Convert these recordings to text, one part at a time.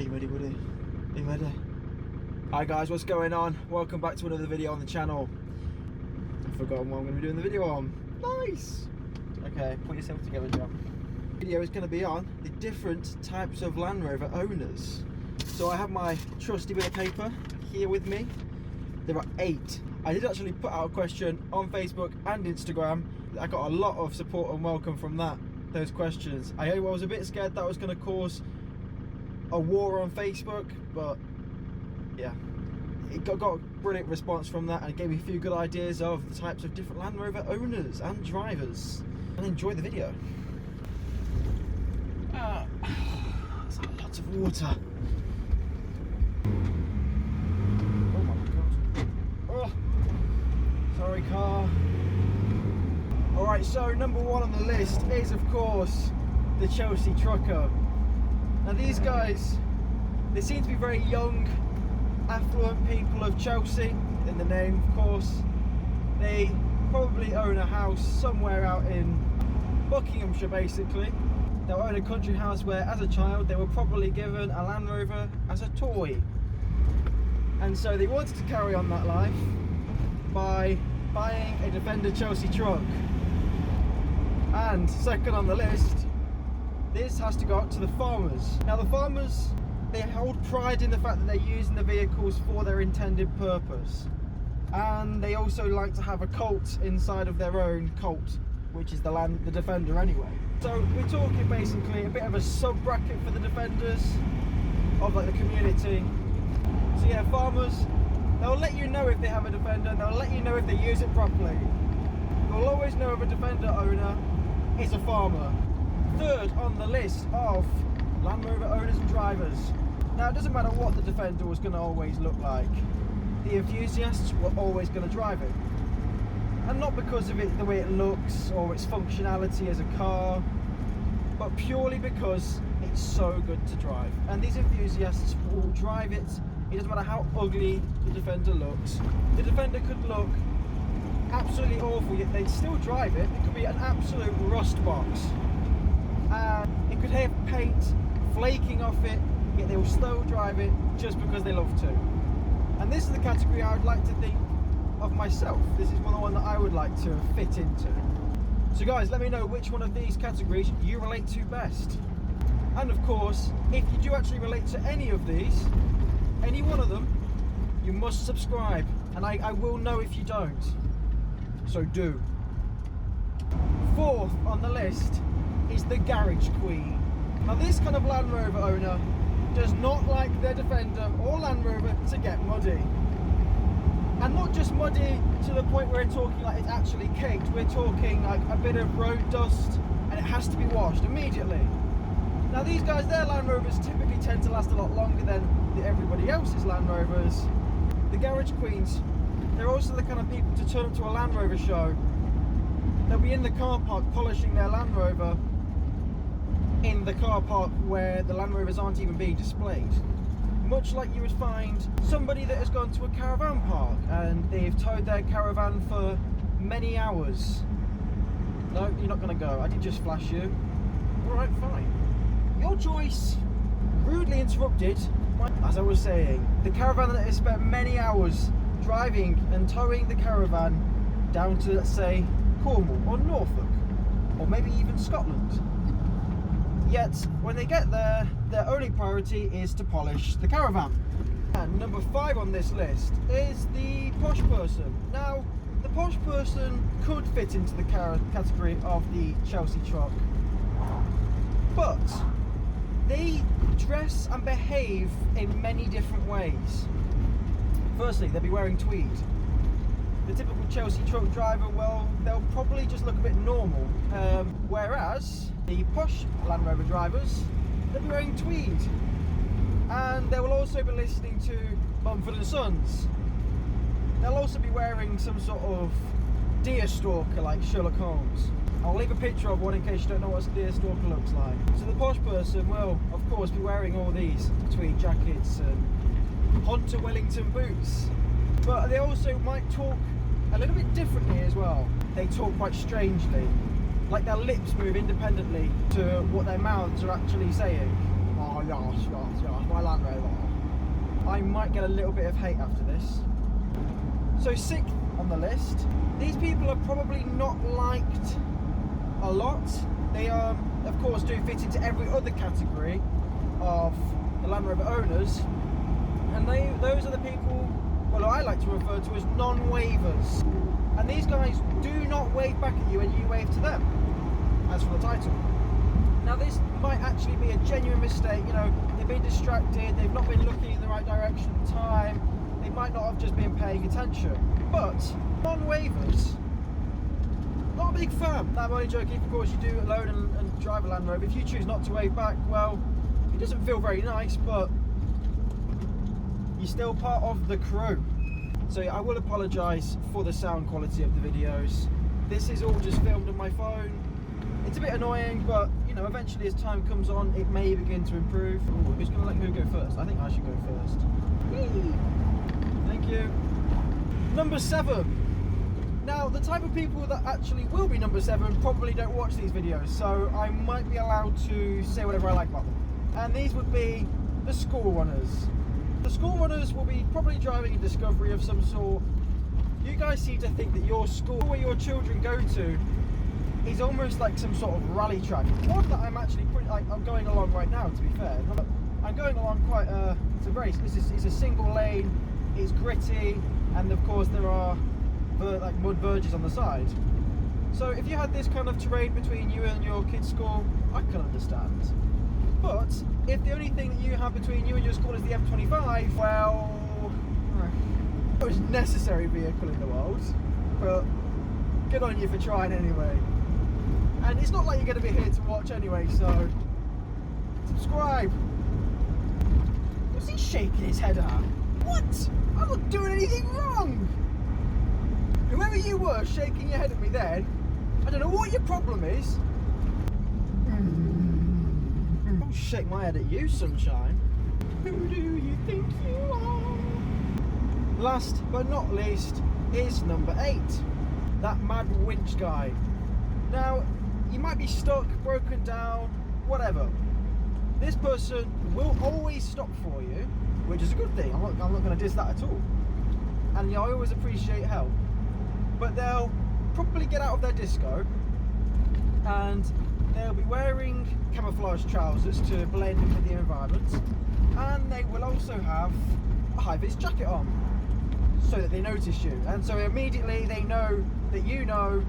You ready, buddy? Are you ready? Hi guys, what's going on? Welcome back to another video on the channel. I've forgotten what I'm going to be doing the video on. Nice! Okay, put yourself together, John. The video is going to be on the different types of Land Rover owners. So I have my trusty bit of paper here with me. There are 8. I did actually put out a question on Facebook and Instagram. I got a lot of support and welcome from those questions. I was a bit scared that was going to cause a war on Facebook, but yeah, it got a brilliant response from that, and it gave me a few good ideas of the types of different Land Rover owners and drivers. And enjoy the video. That's a lot of water. Oh my god. Oh, sorry car. Alright, so number 1 on the list is of course the Chelsea trucker. Now these guys, they seem to be very young, affluent people of Chelsea, in the name of course. They probably own a house somewhere out in Buckinghamshire basically. They'll own a country house where as a child they were probably given a Land Rover as a toy. And so they wanted to carry on that life by buying a Defender Chelsea truck. And second on the list, this has to go up to the farmers. Now the farmers, they hold pride in the fact that they're using the vehicles for their intended purpose. And they also like to have a cult inside of their own cult, which is the Defender anyway. So we're talking basically a bit of a sub-bracket for the Defenders of like the community. So yeah, farmers, they'll let you know if they have a Defender, and they'll let you know if they use it properly. You'll always know if a Defender owner is a farmer. Third on the list of Land Rover owners and drivers. Now it doesn't matter what the Defender was going to always look like. The enthusiasts were always going to drive it. And not because of the way it looks or its functionality as a car, but purely because it's so good to drive. And these enthusiasts will drive it. It doesn't matter how ugly the Defender looks. The Defender could look absolutely awful, yet they'd still drive it. It could be an absolute rust box. And it could have paint flaking off it, yet they will still drive it just because they love to. And this is the category I would like to think of myself. This is one that I would like to fit into. So guys, let me know which one of these categories you relate to best. And of course, if you do actually relate to any of these, any one of them, you must subscribe. And I will know if you don't. So do. 4th on the list is the Garage Queen. Now this kind of Land Rover owner does not like their Defender or Land Rover to get muddy. And not just muddy to the point where we're talking like it's actually caked. We're talking like a bit of road dust, and it has to be washed immediately. Now these guys, their Land Rovers typically tend to last a lot longer than everybody else's Land Rovers. The Garage Queens, they're also the kind of people to turn up to a Land Rover show. They'll be in the car park polishing their Land Rover in the car park where the Land Rovers aren't even being displayed. Much like you would find somebody that has gone to a caravan park and they've towed their caravan for many hours. No, you're not going to go. I did just flash you. Alright, fine. Your choice. Rudely interrupted. As I was saying, the caravan that has spent many hours driving and towing the caravan down to, let's say, Cornwall or Norfolk, or maybe even Scotland. Yet, when they get there, their only priority is to polish the caravan. And number 5 on this list is the posh person. Now, the posh person could fit into the category of the Chelsea truck, but they dress and behave in many different ways. Firstly, they'll be wearing tweed. The typical Chelsea truck driver, well, they'll probably just look a bit normal, whereas the posh Land Rover drivers, they'll be wearing tweed, and they will also be listening to Mumford & Sons. They'll also be wearing some sort of deer stalker like Sherlock Holmes. I'll leave a picture of one in case you don't know what a deer stalker looks like. So the posh person will, of course, be wearing all these tweed jackets and Hunter Wellington boots. But they also might talk a little bit differently as well. They talk quite strangely. Like their lips move independently to what their mouths are actually saying. Oh, oh yes, my Land Rover. I might get a little bit of hate after this. So 6th on the list. These people are probably not liked a lot. They of course do fit into every other category of the Land Rover owners, and those are the people, well, I like to refer to as non-wavers. And these guys do not wave back at you and you wave to them, as for the title. Now this might actually be a genuine mistake, you know, they've been distracted, they've not been looking in the right direction at the time, they might not have just been paying attention. But non-wavers, not a big fan. I'm only joking, of course you do it alone and drive a Land Rover. If you choose not to wave back, well, it doesn't feel very nice, but you're still part of the crew. So I will apologise for the sound quality of the videos. This is all just filmed on my phone. It's a bit annoying, but you know, eventually as time comes on, it may begin to improve. Ooh, who's going to let who go first? I think I should go first. Yay. Thank you. Number 7. Now, the type of people that actually will be number 7 probably don't watch these videos, so I might be allowed to say whatever I like about them. And these would be the school runners. The school runners will be probably driving a Discovery of some sort. You guys seem to think that your school, where your children go to, is almost like some sort of rally track. One that I'm actually I'm going along right now, to be fair. I'm going along quite it's a single lane, it's gritty, and of course there are like mud verges on the side. So if you had this kind of terrain between you and your kids' school, I can understand. But if the only thing that you have between you and your school is the M25, well, the most necessary vehicle in the world, but good on you for trying anyway. And it's not like you're going to be here to watch anyway, so subscribe. What's he shaking his head at? What? I'm not doing anything wrong. Whoever you were shaking your head at me then, I don't know what your problem is. Don't shake my head at you, sunshine. Who do you think you are? Last but not least is number 8. That mad winch guy. Now, you might be stuck, broken down, whatever. This person will always stop for you, which is a good thing. I'm not going to diss that at all. And you know, I always appreciate help. But they'll probably get out of their disco and they'll be wearing camouflage trousers to blend into the environment, and they will also have a high-vis jacket on so that they notice you, and so immediately they know that you know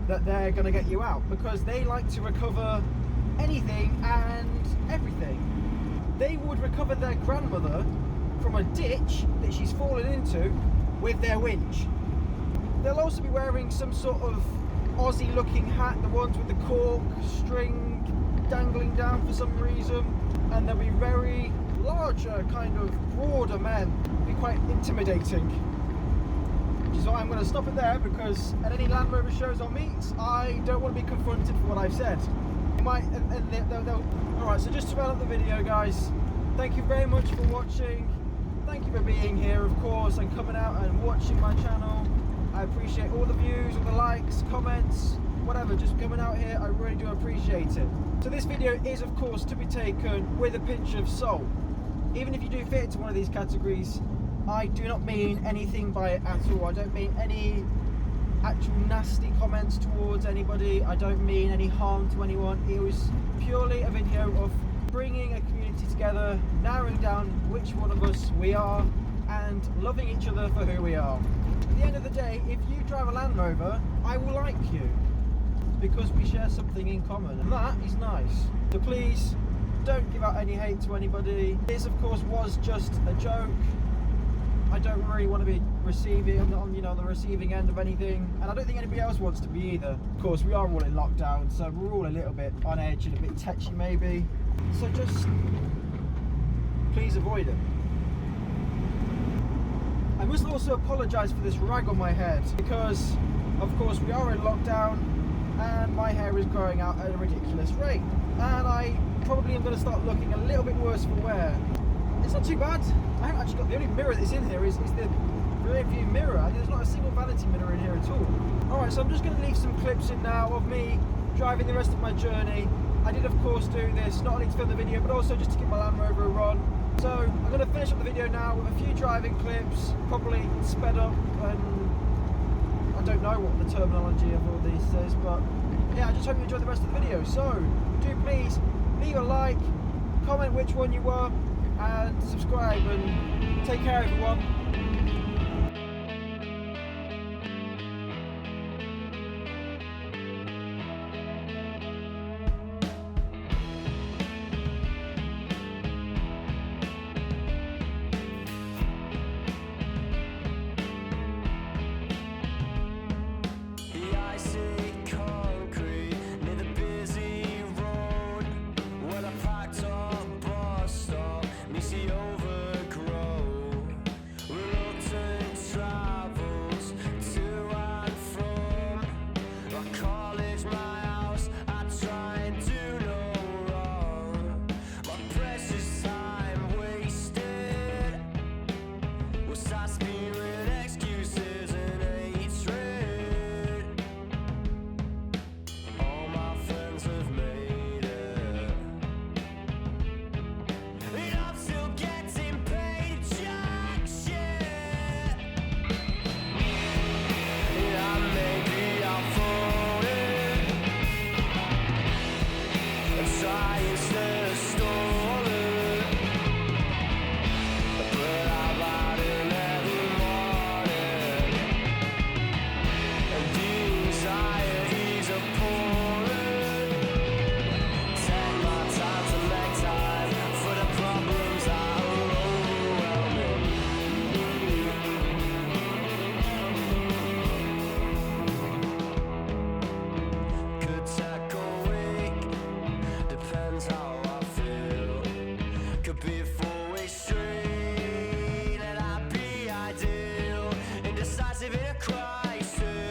that they're going to get you out, because they like to recover anything and everything. They would recover their grandmother from a ditch that she's fallen into with their winch. They'll also be wearing some sort of Aussie looking hat, the ones with the cork string dangling down for some reason, and they'll be very larger, kind of broader men. Be quite intimidating. Which is why I'm going to stop it there, because at any Land Rover shows or meets, I don't want to be confronted for what I've said. Alright, so just to round up the video, guys, thank you very much for watching. Thank you for being here, of course, and coming out and watching my channel. I appreciate all the views, all the likes, comments, whatever, just coming out here, I really do appreciate it. So this video is, of course, to be taken with a pinch of salt. Even if you do fit into one of these categories, I do not mean anything by it at all. I don't mean any actual nasty comments towards anybody. I don't mean any harm to anyone. It was purely a video of bringing a community together, narrowing down which one of us we are, and loving each other for who we are. At the end of the day, if you drive a Land Rover, I will like you, because we share something in common, and that is nice. So please, don't give out any hate to anybody. This, of course, was just a joke. I don't really want to be receiving, on the receiving end of anything, and I don't think anybody else wants to be either. Of course, we are all in lockdown, so we're all a little bit on edge and a bit tetchy maybe. So just please avoid it. I must also apologise for this rag on my head, because of course we are in lockdown and my hair is growing out at a ridiculous rate, and I probably am going to start looking a little bit worse for wear. It's not too bad. I haven't actually got, the only mirror that's in here is the rear view mirror. There's not a single vanity mirror in here at all. Alright, so I'm just going to leave some clips in now of me driving the rest of my journey. I did of course do this not only to film the video but also just to keep my Land Rover a run. So I'm going to finish up the video now with a few driving clips, probably sped up, and I don't know what the terminology of all these is, but yeah, I just hope you enjoy the rest of the video. So do please leave a like, comment which one you were, and subscribe, and take care everyone. Indecisive in a crisis.